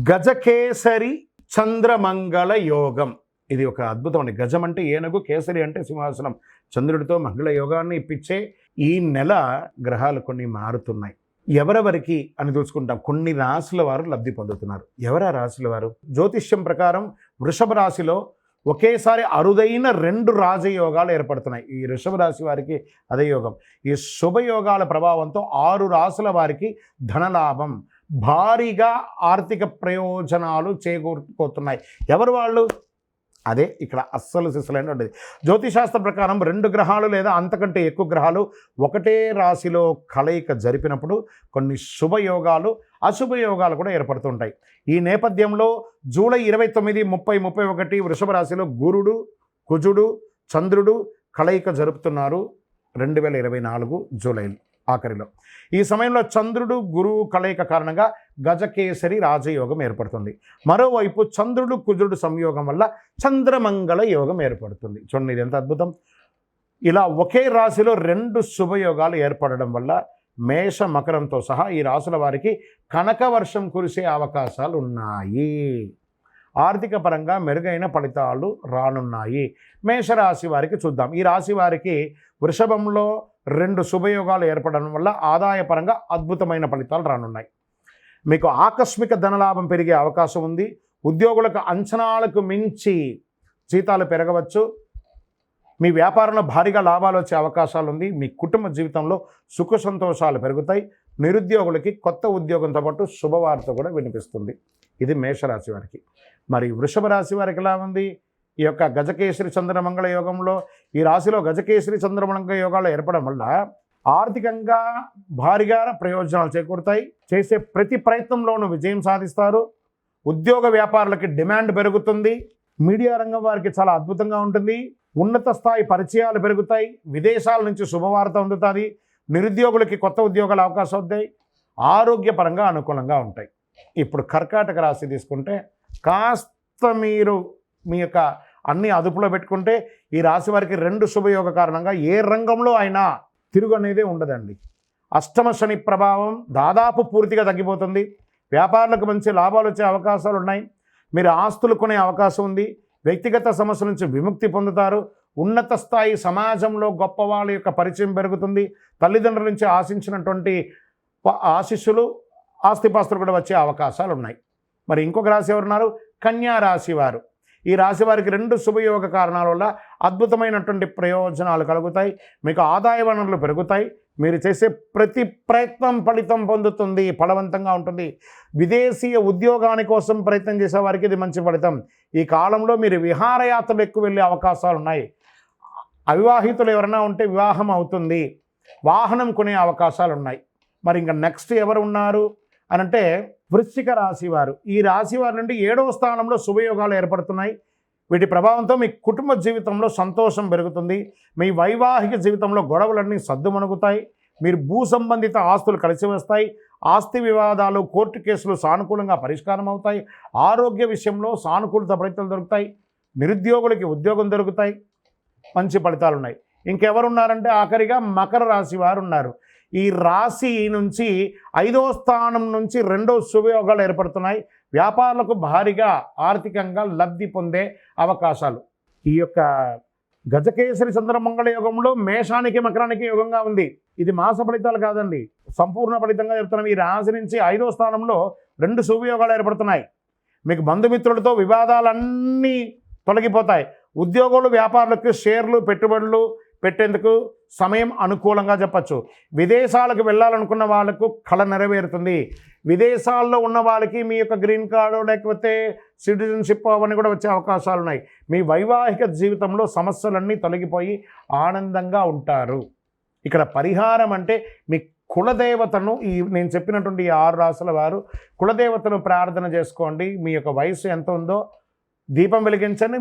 గజకేసరి చంద్రమంగళ యోగం. ఇది ఒక అద్భుతం అండి. గజం అంటే ఏనుగు, కేసరి అంటే సింహాసనం. చంద్రుడితో మంగళ యోగాన్ని ఇప్పించే ఈ నెల గ్రహాలు కొన్ని మారుతున్నాయి. ఎవరెవరికి అని చూసుకుంటాం. కొన్ని రాశుల వారు లబ్ధి పొందుతున్నారు. ఎవరా రాశుల వారు? జ్యోతిష్యం ప్రకారం వృషభ రాశిలో ఒకేసారి అరుదైన 2 రాజయోగాలు ఏర్పడుతున్నాయి. ఈ వృషభ రాశి వారికి అదే యోగం. ఈ శుభయోగాల ప్రభావంతో 6 రాశుల వారికి ధనలాభం, భారీగా ఆర్థిక ప్రయోజనాలు చేకూరుతున్నాయి. ఎవరు వాళ్ళు? అదే ఇక్కడ అస్సలు సిస్సులైన ఉండేది. జ్యోతిశాస్త్ర ప్రకారం 2 గ్రహాలు లేదా అంతకంటే ఎక్కువ గ్రహాలు ఒకటే రాశిలో కలయిక జరిపినప్పుడు కొన్ని శుభయోగాలు, అశుభయోగాలు కూడా ఏర్పడుతుంటాయి. ఈ నేపథ్యంలో జూలై 29, 30, 31 వృషభ రాశిలో గురుడు, కుజుడు, చంద్రుడు కలయిక జరుపుతున్నారు 2024 జూలై ఆఖరిలో. ఈ సమయంలో చంద్రుడు గురువు కలయిక కారణంగా గజకేసరి రాజయోగం ఏర్పడుతుంది. మరోవైపు చంద్రుడు కుజుడు సంయోగం వల్ల చంద్రమంగళ యోగం ఏర్పడుతుంది. చూడండి, ఇది ఎంత అద్భుతం. ఇలా ఒకే రాశిలో 2 శుభయోగాలు ఏర్పడడం వల్ల మేష, మకరంతో సహా ఈ రాశుల వారికి కనకవర్షం కురిసే అవకాశాలు ఉన్నాయి. ఆర్థిక పరంగా మెరుగైన ఫలితాలు రానున్నాయి. మేషరాశి వారికి చూద్దాం. ఈ రాశి వారికి వృషభంలో 2 శుభయోగాలు ఏర్పడడం వల్ల ఆదాయపరంగా అద్భుతమైన ఫలితాలు రానున్నాయి. మీకు ఆకస్మిక ధనలాభం పెరిగే అవకాశం ఉంది. ఉద్యోగులకు అంచనాలకు మించి జీతాలు పెరగవచ్చు. మీ వ్యాపారంలో భారీగా లాభాలు వచ్చే అవకాశాలు ఉంది. మీ కుటుంబ జీవితంలో సుఖ సంతోషాలు పెరుగుతాయి. నిరుద్యోగులకి కొత్త ఉద్యోగంతో పాటు శుభవార్త కూడా వినిపిస్తుంది. ఇది మేషరాశి వారికి. మరి వృషభ రాశి వారికి ఎలా ఉంది? ఈ యొక్క గజకేసరి చంద్రమంగళ యోగంలో ఈ రాశిలో గజకేసరి చంద్రమంగళ యోగాలు ఏర్పడడం వల్ల ఆర్థికంగా భారీగా ప్రయోజనాలు చేకూరుతాయి. చేసే ప్రతి ప్రయత్నంలోనూ విజయం సాధిస్తారు. ఉద్యోగ వ్యాపారులకి డిమాండ్ పెరుగుతుంది. మీడియా రంగం వారికి చాలా అద్భుతంగా ఉంటుంది. ఉన్నత స్థాయి పరిచయాలు పెరుగుతాయి. విదేశాల నుంచి శుభవార్త అందుతుంది. నిరుద్యోగులకి కొత్త ఉద్యోగాల అవకాశం అవుతాయి. ఆరోగ్యపరంగా అనుకూలంగా ఉంటాయి. ఇప్పుడు కర్కాటక రాశి తీసుకుంటే కాస్త మీరు మీ యొక్క అన్ని అదుపులో పెట్టుకుంటే ఈ రాశి వారికి 2 శుభయోగ కారణంగా ఏ రంగంలో అయినా తిరుగు అనేది ఉండదండి. అష్టమ శని ప్రభావం దాదాపు పూర్తిగా తగ్గిపోతుంది. వ్యాపారులకు మంచి లాభాలు వచ్చే అవకాశాలు ఉన్నాయి. మీరు ఆస్తులు కొనే అవకాశం ఉంది. వ్యక్తిగత సమస్యల నుంచి విముక్తి పొందుతారు. ఉన్నత స్థాయి సమాజంలో గొప్ప వాళ్ళ యొక్క పరిచయం పెరుగుతుంది. తల్లిదండ్రుల నుంచి ఆశించినటువంటి ఆశీస్సులు, ఆస్తిపాస్తులు కూడా వచ్చే అవకాశాలు ఉన్నాయి. మరి ఇంకొక రాశి ఎవరున్నారు? కన్యా రాశి వారు. ఈ రాశి వారికి 2 శుభయోగ కారణాల వల్ల అద్భుతమైనటువంటి ప్రయోజనాలు కలుగుతాయి. మీకు ఆదాయ వనరులు పెరుగుతాయి. మీరు చేసే ప్రతి ప్రయత్నం ఫలితం పొందుతుంది, ఫలవంతంగా ఉంటుంది. విదేశీయ ఉద్యోగాని కోసం ప్రయత్నం చేసే వారికి ఇది మంచి ఫలితం. ఈ కాలంలో మీరు విహారయాత్రలు ఎక్కువ వెళ్ళే అవకాశాలు ఉన్నాయి. అవివాహితులు ఎవరైనా ఉంటే వివాహం అవుతుంది. వాహనం కొనే అవకాశాలు ఉన్నాయి. మరి ఇంకా నెక్స్ట్ ఎవరు ఉన్నారు అనంటే వృశ్చిక రాశి వారు. ఈ రాశి వారి నుండి 7వ స్థానంలో శుభయోగాలు ఏర్పడుతున్నాయి. వీటి ప్రభావంతో మీ కుటుంబ జీవితంలో సంతోషం పెరుగుతుంది. మీ వైవాహిక జీవితంలో గొడవలన్నీ సద్దుమణుగుతాయి. మీరు భూ సంబంధిత ఆస్తులు కలిసి వస్తాయి. ఆస్తి వివాదాలు, కోర్టు కేసులు సానుకూలంగా పరిష్కారం అవుతాయి. ఆరోగ్య విషయంలో సానుకూలత ఫలితాలు దొరుకుతాయి. నిరుద్యోగులకి ఉద్యోగం దొరుకుతాయి. మంచి ఫలితాలు ఉన్నాయి. ఇంకెవరున్నారంటే ఆఖరిగా మకర రాశి వారు ఉన్నారు. ఈ రాశి నుంచి 5వ స్థానం నుంచి 2 శుభయోగాలు ఏర్పడుతున్నాయి. వ్యాపారులకు భారీగా ఆర్థికంగా లబ్ధి పొందే అవకాశాలు. ఈ యొక్క గజకేసరి చంద్రమంగళ యోగంలో మేషానికి మకరానికి యోగంగా ఉంది. ఇది మాస ఫలితాలు కాదండి, సంపూర్ణ ఫలితంగా చెప్తున్నాం. ఈ రాశి నుంచి 5వ స్థానంలో 2 శుభయోగాలు ఏర్పడుతున్నాయి. మీకు బంధుమిత్రులతో వివాదాలన్నీ తొలగిపోతాయి. ఉద్యోగులు, వ్యాపారులకు షేర్లు, పెట్టుబడులు పెట్టేందుకు సమయం అనుకూలంగా చెప్పచ్చు. విదేశాలకు వెళ్ళాలనుకున్న వాళ్ళకు కళ నెరవేరుతుంది. విదేశాల్లో ఉన్న వాళ్ళకి మీ యొక్క గ్రీన్ కార్డు లేకపోతే సిటిజన్షిప్ అవన్నీ కూడా వచ్చే అవకాశాలు ఉన్నాయి. మీ వైవాహిక జీవితంలో సమస్యలన్నీ తొలగిపోయి ఆనందంగా ఉంటారు. ఇక్కడ పరిహారం అంటే మీ కులదేవతను, నేను చెప్పినటువంటి 6 రాశుల వారు కులదేవతను ప్రార్థన చేసుకోండి. మీ యొక్క వయసు ఎంత ఉందో దీపం వెలిగించండి.